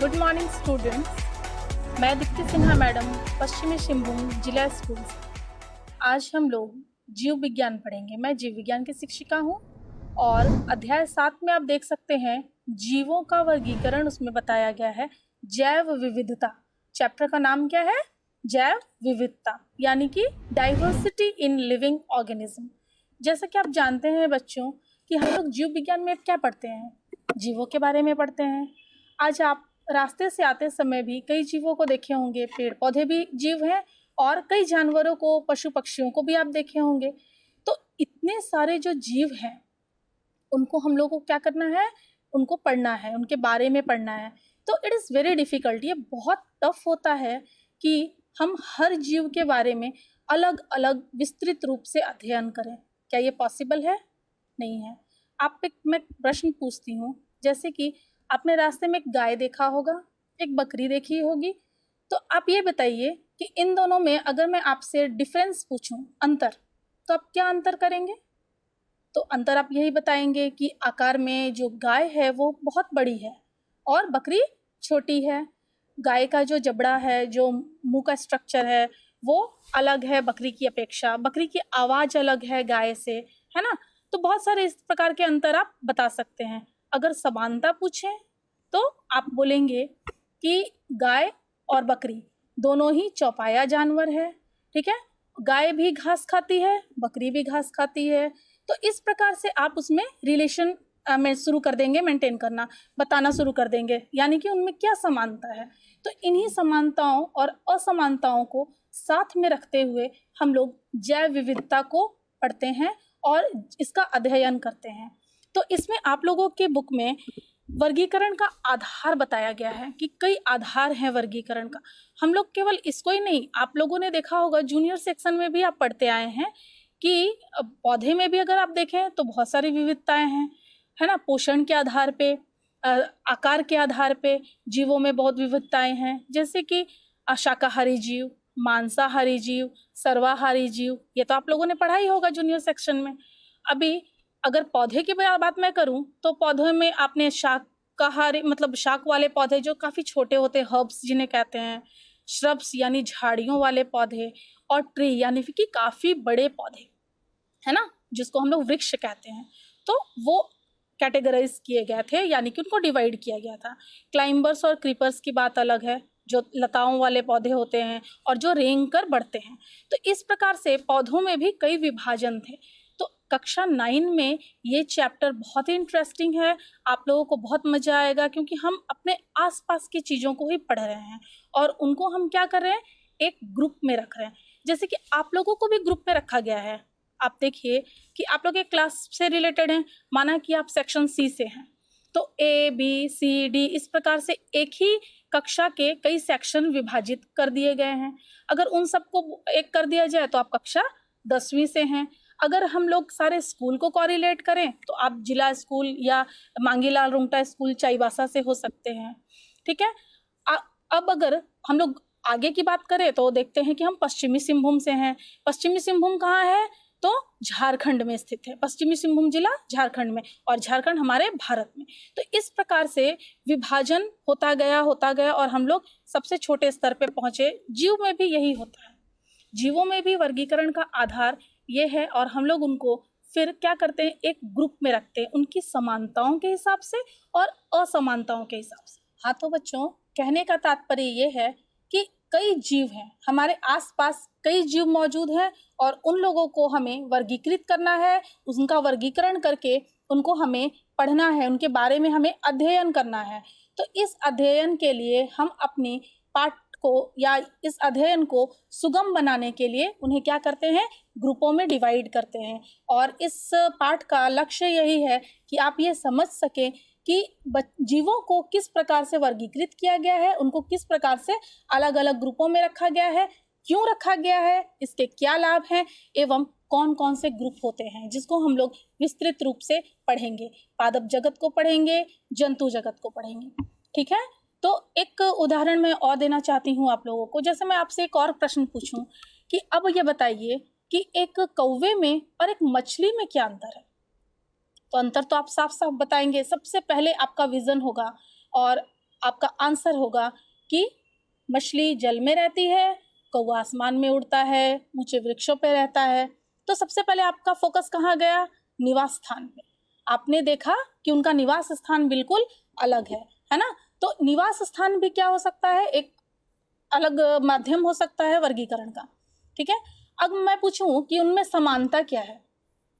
Good morning students. मैं Deepti Sinha madam, पश्चिमी सिंहभूम जिला स्कूल से। आज हम लोग जीव विज्ञान पढ़ेंगे। मैं जीव विज्ञान की शिक्षिका हूँ और अध्याय 7 में आप देख सकते हैं जीवों का वर्गीकरण उसमें बताया गया है। जैव विविधता चैप्टर का नाम क्या है? जैव विविधता, यानी कि डाइवर्सिटी इन लिविंग ऑर्गेनिज्म। जैसा कि आप जानते हैं बच्चों कि हम लोग जीव विज्ञान में क्या पढ़ते हैं? जीवों के बारे में पढ़ते हैं। आज आप रास्ते से आते समय भी कई जीवों को देखे होंगे। पेड़ पौधे भी जीव हैं और कई जानवरों को, पशु पक्षियों को भी आप देखे होंगे। तो इतने सारे जो जीव हैं उनको हम लोग को क्या करना है? उनको पढ़ना है, उनके बारे में पढ़ना है। तो इट इज़ वेरी डिफ़िकल्ट, ये बहुत टफ होता है कि हम हर जीव के बारे में अलग अलग विस्तृत रूप से अध्ययन करें। क्या ये पॉसिबल है? नहीं है। आप एक मैं प्रश्न पूछती हूँ, जैसे कि आपने रास्ते में एक गाय देखा होगा, एक बकरी देखी होगी, तो आप ये बताइए कि इन दोनों में अगर मैं आपसे डिफरेंस पूछूं, अंतर, तो आप क्या अंतर करेंगे? तो अंतर आप यही बताएंगे कि आकार में जो गाय है वो बहुत बड़ी है और बकरी छोटी है। गाय का जो जबड़ा है, जो मुंह का स्ट्रक्चर है, वो अलग है बकरी की अपेक्षा। बकरी की आवाज़ अलग है गाय से, है ना? तो बहुत सारे इस प्रकार के अंतर आप बता सकते हैं। अगर समानता पूछें तो आप बोलेंगे कि गाय और बकरी दोनों ही चौपाया जानवर है, ठीक है? गाय भी घास खाती है, बकरी भी घास खाती है। तो इस प्रकार से आप उसमें रिलेशन में शुरू कर देंगे, मेंटेन करना, बताना शुरू कर देंगे, यानी कि उनमें क्या समानता है। तो इन्हीं समानताओं और असमानताओं को साथ में रखते हुए हम लोग जैव विविधता को पढ़ते हैं और इसका अध्ययन करते हैं। तो इसमें आप लोगों के बुक में वर्गीकरण का आधार बताया गया है कि कई आधार हैं वर्गीकरण का। हम लोग केवल इसको ही नहीं, आप लोगों ने देखा होगा जूनियर सेक्शन में भी आप पढ़ते आए हैं कि पौधे में भी अगर आप देखें तो बहुत सारी विविधताएं हैं, है ना? पोषण के आधार पे, आकार के आधार पे जीवों में बहुत विविधताएं हैं, जैसे कि शाकाहारी जीव, मांसाहारी जीव, सर्वाहारी जीव। ये तो आप लोगों ने पढ़ा ही होगा जूनियर सेक्शन में। अभी अगर पौधे की बात मैं करूं तो पौधों में आपने शाकाहारी मतलब शाक वाले पौधे जो काफ़ी छोटे होते हैं, हर्ब्स जिन्हें कहते हैं, श्रब्स यानी झाड़ियों वाले पौधे, और ट्री यानी कि काफ़ी बड़े पौधे, है ना, जिसको हम लोग वृक्ष कहते हैं। तो वो कैटेगराइज किए गए थे, यानी कि उनको डिवाइड किया गया था। क्लाइंबर्स और क्रीपर्स की बात अलग है, जो लताओं वाले पौधे होते हैं और जो रेंग कर बढ़ते हैं। तो इस प्रकार से पौधों में भी कई विभाजन थे। तो कक्षा 9 में ये चैप्टर बहुत ही इंटरेस्टिंग है, आप लोगों को बहुत मज़ा आएगा, क्योंकि हम अपने आसपास की चीज़ों को ही पढ़ रहे हैं और उनको हम क्या कर रहे हैं? एक ग्रुप में रख रहे हैं। जैसे कि आप लोगों को भी ग्रुप में रखा गया है। आप देखिए कि आप लोग एक क्लास से रिलेटेड हैं, माना कि आप सेक्शन सी से हैं, तो ए बी सी डी इस प्रकार से एक ही कक्षा के कई सेक्शन विभाजित कर दिए गए हैं। अगर उन सबको एक कर दिया जाए तो आप कक्षा 10वीं से हैं। अगर हम लोग सारे स्कूल को कॉरिलेट करें तो आप जिला स्कूल या मांगीलाल रुंगटा स्कूल चाईबासा से हो सकते हैं, ठीक है? अब अगर हम लोग आगे की बात करें तो देखते हैं कि हम पश्चिमी सिंहभूम से हैं। पश्चिमी सिंहभूम कहाँ है? तो झारखंड में स्थित है। पश्चिमी सिंहभूम जिला झारखंड में, और झारखंड हमारे भारत में। तो इस प्रकार से विभाजन होता गया और हम लोग सबसे छोटे स्तर पे पहुंचे। जीव में भी यही होता है, जीवों में भी वर्गीकरण का आधार ये है और हम लोग उनको फिर क्या करते हैं? एक ग्रुप में रखते हैं, उनकी समानताओं के हिसाब से और असमानताओं के हिसाब से। हाँ, तो बच्चों कहने का तात्पर्य ये है कि कई जीव हैं, हमारे आसपास कई जीव मौजूद हैं और उन लोगों को हमें वर्गीकृत करना है, उनका वर्गीकरण करके उनको हमें पढ़ना है, उनके बारे में हमें अध्ययन करना है। तो इस अध्ययन के लिए हम अपनी पाठ को या इस अध्ययन को सुगम बनाने के लिए उन्हें क्या करते हैं? ग्रुपों में डिवाइड करते हैं। और इस पाठ का लक्ष्य यही है कि आप ये समझ सकें कि जीवों को किस प्रकार से वर्गीकृत किया गया है, उनको किस प्रकार से अलग अलग ग्रुपों में रखा गया है, क्यों रखा गया है, इसके क्या लाभ हैं, एवं कौन कौन से ग्रुप होते हैं, जिसको हम लोग विस्तृत रूप से पढ़ेंगे। पादप जगत को पढ़ेंगे, जंतु जगत को पढ़ेंगे, ठीक है? तो एक उदाहरण मैं और देना चाहती हूँ आप लोगों को। जैसे मैं आपसे एक और प्रश्न पूछूं कि अब ये बताइए कि एक कौवे में और एक मछली में क्या अंतर है? तो अंतर तो आप साफ साफ बताएंगे। सबसे पहले आपका विजन होगा और आपका आंसर होगा कि मछली जल में रहती है, कौवा आसमान में उड़ता है, ऊंचे वृक्षों पे रहता है। तो सबसे पहले आपका फोकस कहाँ गया? निवास स्थान पे। आपने देखा कि उनका निवास स्थान बिल्कुल अलग है ना? तो निवास स्थान भी क्या हो सकता है? एक अलग माध्यम हो सकता है वर्गीकरण का। ठीक है, अब मैं पूछूं कि उनमें समानता क्या है,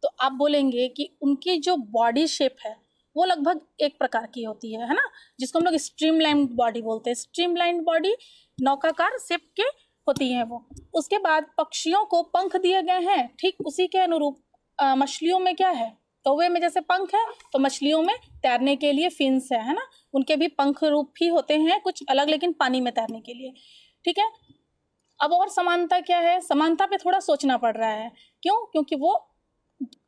तो आप बोलेंगे कि उनकी जो बॉडी शेप है वो लगभग एक प्रकार की होती है ना, जिसको हम लोग स्ट्रीमलाइन बॉडी बोलते हैं। स्ट्रीमलाइन बॉडी नौकाकार शेप के होती है वो। उसके बाद पक्षियों को पंख दिए गए हैं, ठीक उसी के अनुरूप मछलियों में क्या है? कौवे में जैसे पंख है, तो मछलियों में तैरने के लिए फिन्स है ना, उनके भी पंख रूप ही होते हैं कुछ अलग, लेकिन पानी में तैरने के लिए। ठीक है, अब और समानता क्या है? समानता पे थोड़ा सोचना पड़ रहा है। क्यों? क्योंकि वो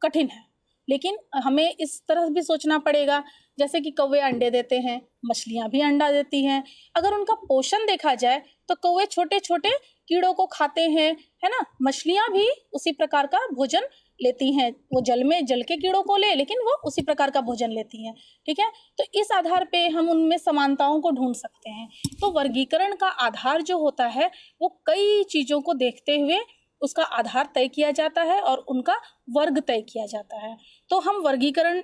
कठिन है, लेकिन हमें इस तरह भी सोचना पड़ेगा, जैसे कि कौवे अंडे देते हैं, मछलियां भी अंडा देती हैं। अगर उनका पोषण देखा जाए तो कौवे छोटे छोटे कीड़ों को खाते हैं, है ना। मछलियां भी उसी प्रकार का भोजन लेती हैं, वो जल में जल के कीड़ों को ले, लेकिन वो उसी प्रकार का भोजन लेती हैं। ठीक है, तो इस आधार पे हम उनमें समानताओं को ढूंढ सकते हैं। तो वर्गीकरण का आधार जो होता है वो कई चीजों को देखते हुए उसका आधार तय किया जाता है और उनका वर्ग तय किया जाता है। तो हम वर्गीकरण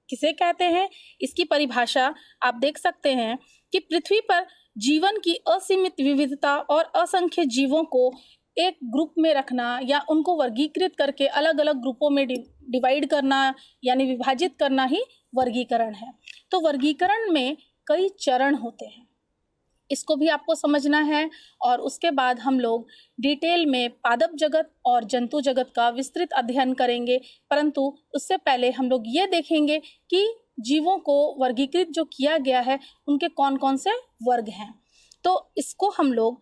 किसे कहते हैं, इसकी परिभाषा आप देख सकते हैं कि पृथ्वी पर जीवन की असीमित विविधता और असंख्य जीवों को एक ग्रुप में रखना या उनको वर्गीकृत करके अलग अलग ग्रुपों में डिवाइड करना यानी विभाजित करना ही वर्गीकरण है। तो वर्गीकरण में कई चरण होते हैं, इसको भी आपको समझना है। और उसके बाद हम लोग डिटेल में पादप जगत और जंतु जगत का विस्तृत अध्ययन करेंगे, परंतु उससे पहले हम लोग ये देखेंगे कि जीवों को वर्गीकृत जो किया गया है उनके कौन कौन से वर्ग हैं। तो इसको हम लोग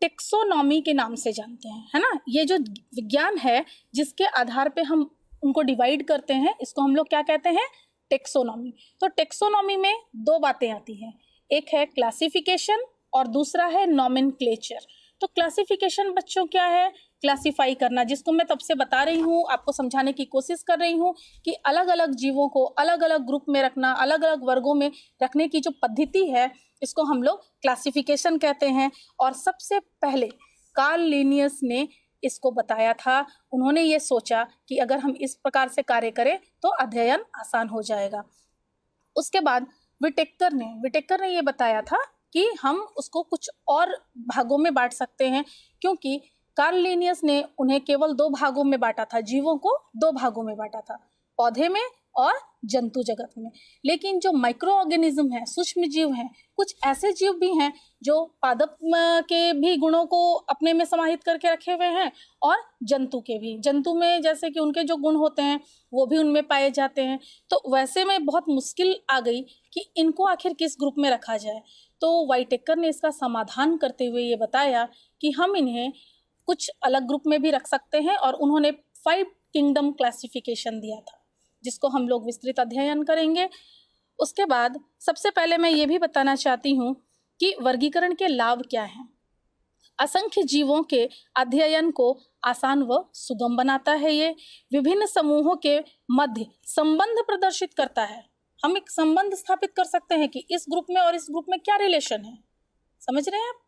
टेक्सोनॉमी के नाम से जानते हैं, है ना। ये जो विज्ञान है जिसके आधार पे हम उनको डिवाइड करते हैं, इसको हम लोग क्या कहते हैं? टेक्सोनॉमी। तो टेक्सोनॉमी में दो बातें आती हैं, एक है क्लासिफिकेशन और दूसरा है नॉमेनक्लेचर। तो क्लासिफिकेशन बच्चों क्या है? क्लासिफाई करना, जिसको मैं तब से बता रही हूँ, आपको समझाने की कोशिश कर रही हूँ कि अलग अलग जीवों को अलग अलग ग्रुप में रखना, अलग अलग वर्गों में रखने की जो पद्धति है इसको हम लोग क्लासिफिकेशन कहते हैं। और सबसे पहले कार्ल लिनियस ने इसको बताया था। उन्होंने ये सोचा कि अगर हम इस प्रकार से कार्य करें तो अध्ययन आसान हो जाएगा। उसके बाद विटेकर ने ये बताया था कि हम उसको कुछ और भागों में बांट सकते हैं, क्योंकि कार्ल लिनियस ने उन्हें केवल दो भागों में बांटा था, जीवों को दो भागों में बांटा था, पौधे में और जंतु जगत में। लेकिन जो माइक्रो ऑर्गेनिज्म है, सूक्ष्म जीव हैं, कुछ ऐसे जीव भी हैं जो पादप के भी गुणों को अपने में समाहित करके रखे हुए हैं और जंतु के भी। जंतु में जैसे कि उनके जो गुण होते हैं वो भी उनमें पाए जाते हैं। तो वैसे में बहुत मुश्किल आ गई कि इनको आखिर किस ग्रुप में रखा जाए। तो वाइटेकर ने इसका समाधान करते हुए ये बताया कि हम इन्हें कुछ अलग ग्रुप में भी रख सकते हैं, और उन्होंने 5 किंगडम क्लासिफिकेशन दिया था, जिसको हम लोग विस्तृत अध्ययन करेंगे। उसके बाद सबसे पहले मैं ये भी बताना चाहती हूँ कि वर्गीकरण के लाभ क्या हैं। असंख्य जीवों के अध्ययन को आसान व सुगम बनाता है। ये विभिन्न समूहों के मध्य संबंध प्रदर्शित करता है। हम एक संबंध स्थापित कर सकते हैं कि इस ग्रुप में और इस ग्रुप में क्या रिलेशन है, समझ रहे हैं आप।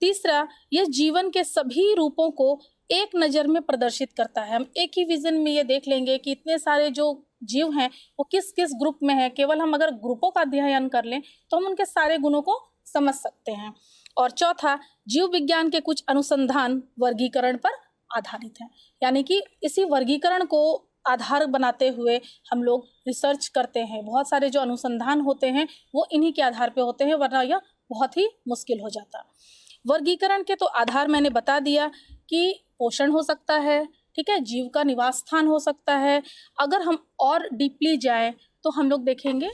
तीसरा, यह जीवन के सभी रूपों को एक नज़र में प्रदर्शित करता है। हम एक ही विजन में ये देख लेंगे कि इतने सारे जो जीव हैं वो किस किस ग्रुप में है। केवल हम अगर ग्रुपों का अध्ययन कर लें तो हम उनके सारे गुणों को समझ सकते हैं। और चौथा, जीव विज्ञान के कुछ अनुसंधान वर्गीकरण पर आधारित हैं, यानी कि इसी वर्गीकरण को आधार बनाते हुए हम लोग रिसर्च करते हैं। बहुत सारे जो अनुसंधान होते हैं वो इन्हीं के आधार पे होते हैं, वरना यह बहुत ही मुश्किल हो जाता। वर्गीकरण के तो आधार मैंने बता दिया कि पोषण हो सकता है, ठीक है, जीव का निवास स्थान हो सकता है। अगर हम और डीपली जाएं तो हम लोग देखेंगे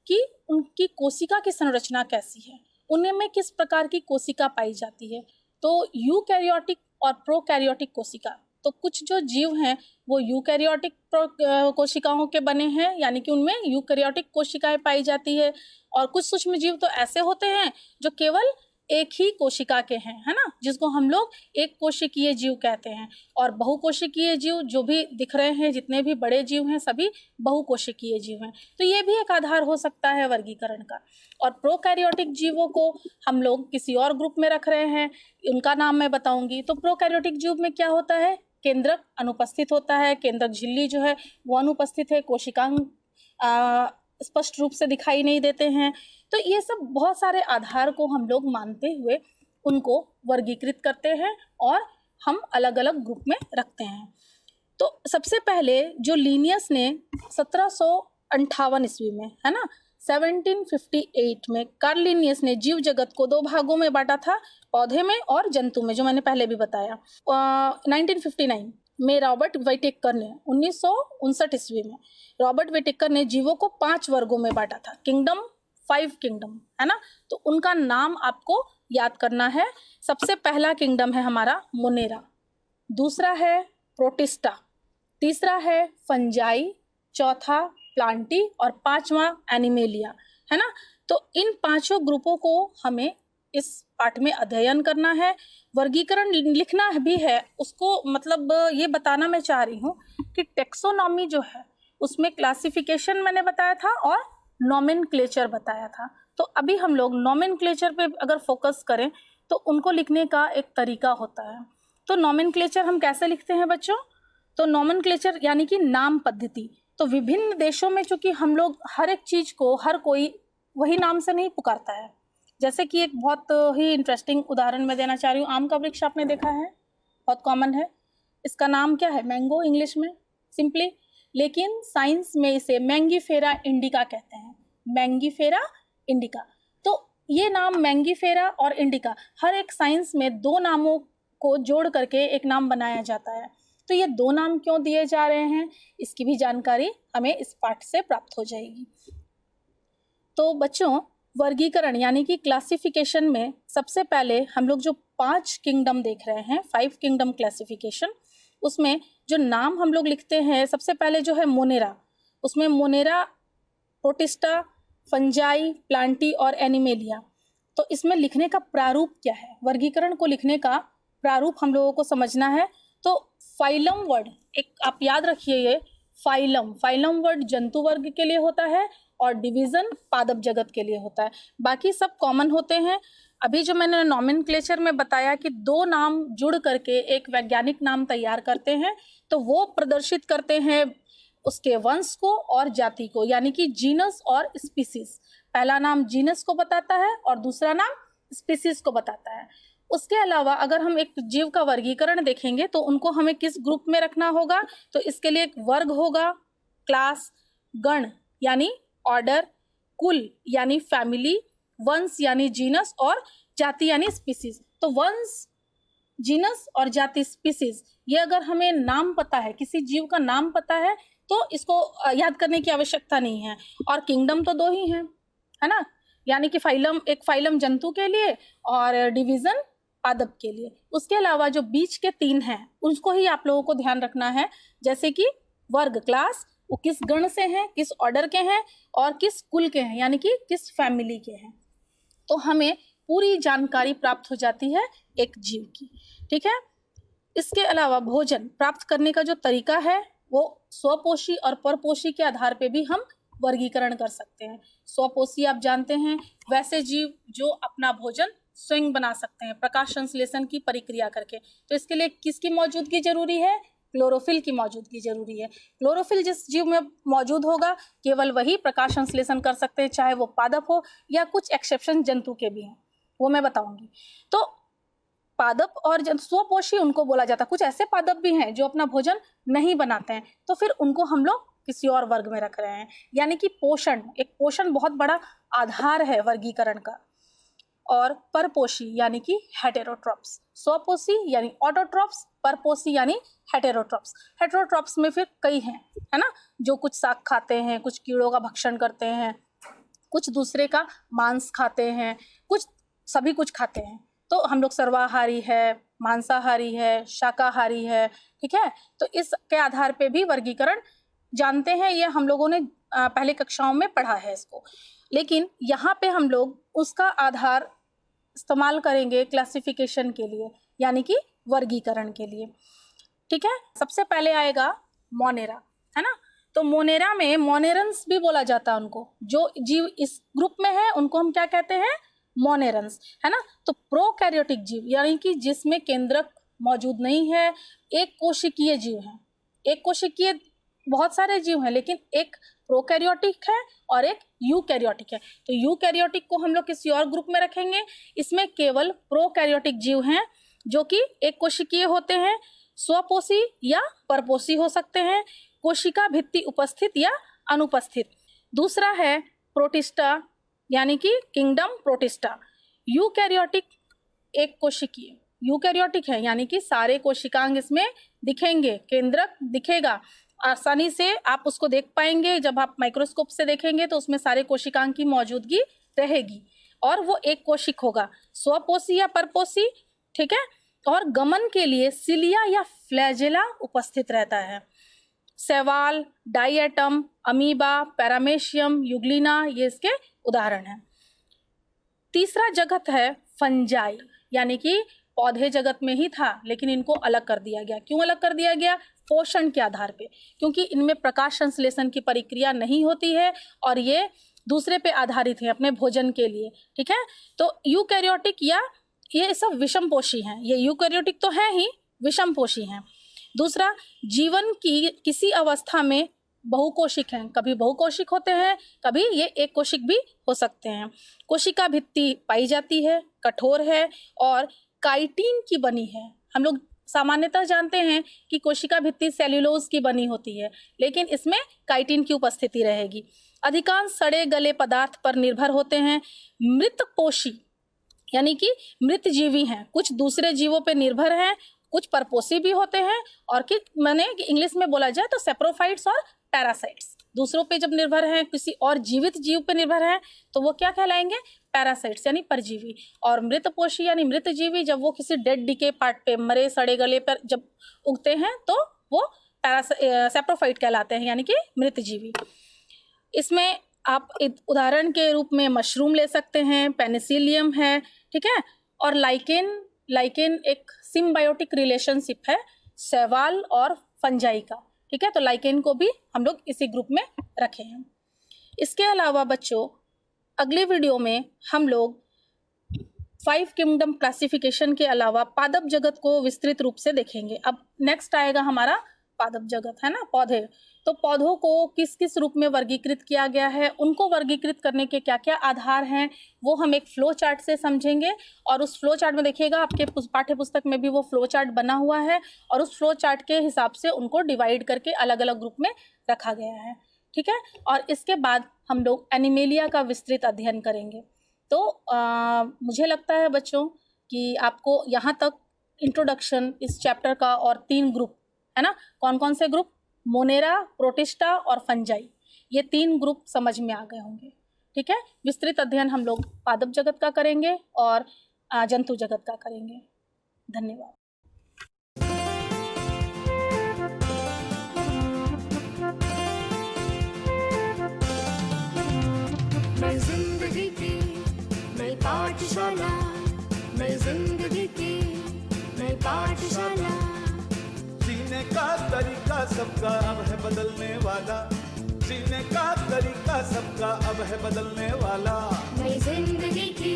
कि उनकी कोशिका की संरचना कैसी है, उनमें किस प्रकार की कोशिका पाई जाती है। तो यूकैरियोटिक और प्रोकैरियोटिक कोशिका, तो कुछ जो जीव हैं वो यूकैरियोटिक कोशिकाओं के बने हैं, यानी कि उनमें यूकैरियोटिक कोशिकाएं पाई जाती है। और कुछ सूक्ष्म जीव तो ऐसे होते हैं जो केवल एक ही कोशिका के हैं, है ना, जिसको हम लोग एक कोशिकीय जीव कहते हैं। और बहुकोशिकीय जीव जो भी दिख रहे हैं, जितने भी बड़े जीव हैं, सभी बहुकोशिकीय जीव हैं। तो ये भी एक आधार हो सकता है वर्गीकरण का। और प्रोकैरियोटिक जीवों को हम लोग किसी और ग्रुप में रख रहे हैं, उनका नाम मैं बताऊंगी। तो प्रोकैरियोटिक जीव में क्या होता है, केंद्रक अनुपस्थित होता है, केंद्रक झिल्ली जो है वो अनुपस्थित है, कोशिकांग स्पष्ट रूप से दिखाई नहीं देते हैं। तो ये सब बहुत सारे आधार को हम लोग मानते हुए उनको वर्गीकृत करते हैं और हम अलग अलग ग्रुप में रखते हैं। तो सबसे पहले जो लिनियस ने 1758 ईस्वी में, है ना, 1758 में कार्ल लिनियस ने जीव जगत को दो भागों में बांटा था, पौधे में और जंतु में, जो मैंने पहले भी बताया। 1959 में रॉबर्ट वाइटेकर ने 1959 ईस्वी में रॉबर्ट वाइटेकर ने जीवों को 5 वर्गों में बांटा था, किंगडम, 5 किंगडम, है ना। तो उनका नाम आपको याद करना है। सबसे पहला किंगडम है हमारा मोनेरा, दूसरा है प्रोटिस्टा, तीसरा है फंजाई, चौथा प्लांटी और पांचवा एनिमेलिया, है ना। तो इन पांचों ग्रुपों को हमें इस पाठ में अध्ययन करना है। वर्गीकरण लिखना भी है, उसको मतलब ये बताना मैं चाह रही हूँ कि टेक्सोनॉमी जो है उसमें क्लासिफिकेशन मैंने बताया था और नॉमेनक्लेचर बताया था। तो अभी हम लोग नॉमेनक्लेचर पे अगर फोकस करें तो उनको लिखने का एक तरीका होता है। तो नॉमेनक्लेचर हम कैसे लिखते हैं बच्चों, तो नॉमेनक्लेचर यानी कि नाम पद्धति। तो विभिन्न देशों में चूंकि हम लोग हर एक चीज को हर कोई वही नाम से नहीं पुकारता है। जैसे कि एक बहुत ही इंटरेस्टिंग उदाहरण मैं देना चाह रही हूँ। आम का वृक्ष आपने देखा है, बहुत कॉमन है, इसका नाम क्या है, मैंगो इंग्लिश में सिंपली, लेकिन साइंस में इसे मैंगीफेरा इंडिका कहते हैं, मैंगीफेरा इंडिका। तो ये नाम मैंगीफेरा और इंडिका, हर एक साइंस में दो नामों को जोड़ करके एक नाम बनाया जाता है। तो ये दो नाम क्यों दिए जा रहे हैं, इसकी भी जानकारी हमें इस पाठ से प्राप्त हो जाएगी। तो बच्चों, वर्गीकरण यानी कि क्लासिफिकेशन में सबसे पहले हम लोग जो 5 किंगडम देख रहे हैं, 5 किंगडम क्लासिफिकेशन, उसमें जो नाम हम लोग लिखते हैं, सबसे पहले जो है मोनेरा, उसमें मोनेरा, प्रोटिस्टा, फंजाई, प्लांटी और एनिमेलिया। तो इसमें लिखने का प्रारूप क्या है, वर्गीकरण को लिखने का प्रारूप हम लोगों को समझना है। तो फाइलम वर्ड एक आप याद रखिए, ये फाइलम वर्ड जंतु वर्ग के लिए होता है और डिवीजन पादप जगत के लिए होता है, बाकी सब कॉमन होते हैं। अभी जो मैंने नॉमेनक्लेचर में बताया कि दो नाम जुड़ करके एक वैज्ञानिक नाम तैयार करते हैं, तो वो प्रदर्शित करते हैं उसके वंश को और जाति को, यानी कि जीनस और स्पीसीज। पहला नाम जीनस को बताता है और दूसरा नाम स्पीसीज को बताता है। उसके अलावा अगर हम एक जीव का वर्गीकरण देखेंगे तो उनको हमें किस ग्रुप में रखना होगा, तो इसके लिए एक वर्ग होगा, क्लास, गण यानी ऑर्डर, कुल यानी फैमिली, वंश यानी जीनस और जाति यानी स्पीसीज। तो वंश, जीनस और जाति, स्पीसीज, ये अगर हमें नाम पता है, किसी जीव का नाम पता है, तो इसको याद करने की आवश्यकता नहीं है। और किंगडम तो दो ही हैं, है ना, यानी कि फाइलम, एक फाइलम जंतु के लिए और डिवीजन पादप के लिए। उसके अलावा जो बीच के 3 हैं उसको ही आप लोगों को ध्यान रखना है, जैसे कि वर्ग, क्लास, वो किस गण से हैं, किस ऑर्डर के हैं और किस कुल के हैं, यानी कि किस फैमिली के हैं। तो हमें पूरी जानकारी प्राप्त हो जाती है एक जीव की, ठीक है। इसके अलावा भोजन प्राप्त करने का जो तरीका है वो स्वपोषी और परपोषी के आधार पे भी हम वर्गीकरण कर सकते हैं। स्वपोषी आप जानते हैं, वैसे जीव जो अपना भोजन स्वयं बना सकते हैं प्रकाश संश्लेषण की प्रक्रिया करके। तो इसके लिए किसकी मौजूदगी जरूरी है, क्लोरोफिल की मौजूदगी जरूरी है। क्लोरोफिल जिस जीव में मौजूद होगा केवल वही प्रकाश संश्लेषण कर सकते हैं, चाहे वो पादप हो या कुछ एक्सेप्शन जंतु के भी हैं, वो मैं बताऊंगी। तो पादप और स्वपोषी उनको बोला जाता है। कुछ ऐसे पादप भी हैं जो अपना भोजन नहीं बनाते हैं, तो फिर उनको हम लोग किसी और वर्ग में रख रहे हैं। यानी कि पोषण, एक पोषण बहुत बड़ा आधार है वर्गीकरण का। और परपोषी यानी कि हेटेरोट्रॉप्स, स्वपोषी यानी ऑटोट्रॉप्स, परपोषी यानी हेटेरोट्रॉप्स। हेटेरोट्रॉप्स में फिर कई हैं, है ना, जो कुछ साग खाते हैं, कुछ कीड़ों का भक्षण करते हैं, कुछ दूसरे का मांस खाते हैं, कुछ सभी कुछ खाते हैं। तो हम लोग सर्वाहारी है, मांसाहारी है, शाकाहारी है, ठीक है। तो इसके आधार पे भी वर्गीकरण जानते हैं, ये हम लोगों ने पहले कक्षाओं में पढ़ा है इसको। लेकिन यहाँ पे हम लोग उसका आधार इस्तेमाल करेंगे क्लासिफिकेशन के लिए, यानी कि वर्गीकरण के लिए। ठीक है, सबसे पहले आएगा मोनेरा, है ना। तो मोनेरा में मोनेरंस भी बोला जाता है उनको, जो जीव इस ग्रुप में है उनको हम क्या कहते हैं, मोनेरंस, है ना। तो प्रोकैरियोटिक जीव यानी कि जिसमें केंद्रक मौजूद नहीं है, एक कोशिकीय जीव है। एक कोशिकीय बहुत सारे जीव हैं, लेकिन एक प्रोकैरियोटिक है और एक यूकैरियोटिक है। तो यूकैरियोटिक को हम लोग किसी और ग्रुप में रखेंगे। इसमें केवल प्रोकैरियोटिक जीव हैं जो कि एक कोशिकीय होते हैं, स्वपोषी या परपोषी हो सकते हैं, कोशिका भित्ति उपस्थित या अनुपस्थित। दूसरा है प्रोटिस्टा यानी कि किंगडम प्रोटिस्टा। यूकैरियोटिक एक कोशिकीय, यूकैरियोटिक है यानी कि सारे कोशिकांग इसमें दिखेंगे, केंद्रक दिखेगा, आसानी से आप उसको देख पाएंगे। जब आप माइक्रोस्कोप से देखेंगे तो उसमें सारे कोशिकांग की मौजूदगी रहेगी और वो एक कोशिक होगा, स्वपोषी या परपोषी। ठीक है, और गमन के लिए सिलिया या फ्लैजेला उपस्थित रहता है। शैवाल, डाइएटम, अमीबा, पैरामेशियम, युग्लिना ये इसके उदाहरण हैं। तीसरा जगत है फंजाई, यानी कि पौधे जगत में ही था लेकिन इनको अलग कर दिया गया। क्यों अलग कर दिया गया? पोषण के आधार पे, क्योंकि इनमें प्रकाश संश्लेषण की प्रक्रिया नहीं होती है और ये दूसरे पे आधारित है अपने भोजन के लिए। ठीक है, तो यूकैरियोटिक या ये सब विषमपोषी हैं। ये यूकैरियोटिक तो है ही, विषमपोषी हैं। दूसरा, जीवन की किसी अवस्था में बहुकोशिक हैं, कभी बहुकोशिक होते हैं, कभी ये एक कोशिक भी हो सकते हैं। कोशिका भित्ति पाई जाती है, कठोर है और काइटिन की बनी है। हम लोग सामान्यतः जानते हैं कि कोशिका भित्ति सेल्यूलोज की बनी होती है, लेकिन इसमें काइटिन की उपस्थिति रहेगी। अधिकांश सड़े गले पदार्थ पर निर्भर होते हैं। मृतपोषी यानी कि मृत जीवी हैं, कुछ दूसरे जीवों पर निर्भर हैं, कुछ परपोषी भी होते हैं और कि मैंने इंग्लिश में बोला जाए तो सेप्रोफाइट्स और पैरासाइट्स। दूसरों पे जब निर्भर हैं, किसी और जीवित जीव पे निर्भर हैं, तो वो क्या कहलाएंगे? पैरासाइट्स यानी परजीवी। और मृतपोषी यानी मृत जीवी, जब वो किसी डेड डिके पार्ट पे, मरे सड़े गले पर जब उगते हैं तो वो सेप्रोफाइट कहलाते हैं, यानी कि मृत जीवी। इसमें आप उदाहरण के रूप में मशरूम ले सकते हैं, पेनिसिलियम है, ठीक है, और लाइकेन एक सिम्बायोटिक रिलेशनशिप है शैवाल और फंजाई का। ठीक है, तो लाइकेन को भी हम लोग इसी ग्रुप में रखे हैं। इसके अलावा बच्चों, अगले वीडियो में हम लोग 5 किंगडम क्लासिफिकेशन के अलावा पादप जगत को विस्तृत रूप से देखेंगे। अब नेक्स्ट आएगा हमारा पादप जगत, है ना, पौधे। तो पौधों को किस किस रूप में वर्गीकृत किया गया है, उनको वर्गीकृत करने के क्या क्या आधार हैं, वो हम एक फ्लो चार्ट से समझेंगे। और उस फ्लो चार्ट में देखिएगा, आपके पाठ्य पुस्तक में भी वो फ्लो चार्ट बना हुआ है और उस फ्लो चार्ट के हिसाब से उनको डिवाइड करके अलग अलग ग्रुप में रखा गया है। ठीक है, और इसके बाद हम लोग एनिमेलिया का विस्तृत अध्ययन करेंगे। तो मुझे लगता है बच्चों कि आपको यहाँ तक इंट्रोडक्शन इस चैप्टर का और 3 ग्रुप, है ना, कौन कौन से ग्रुप? मोनेरा, प्रोटिस्टा और फंजाई, ये 3 ग्रुप समझ में आ गए होंगे। ठीक है, विस्तृत अध्ययन हम लोग पादप जगत का करेंगे और जंतु जगत का करेंगे। धन्यवाद। नई जिंदगी की नई पाठशाला, नई जिंदगी की नई पाठशाला। जीने का तरीका सबका अब है बदलने वाला, जीने का तरीका सबका अब है बदलने वाला। नई जिंदगी की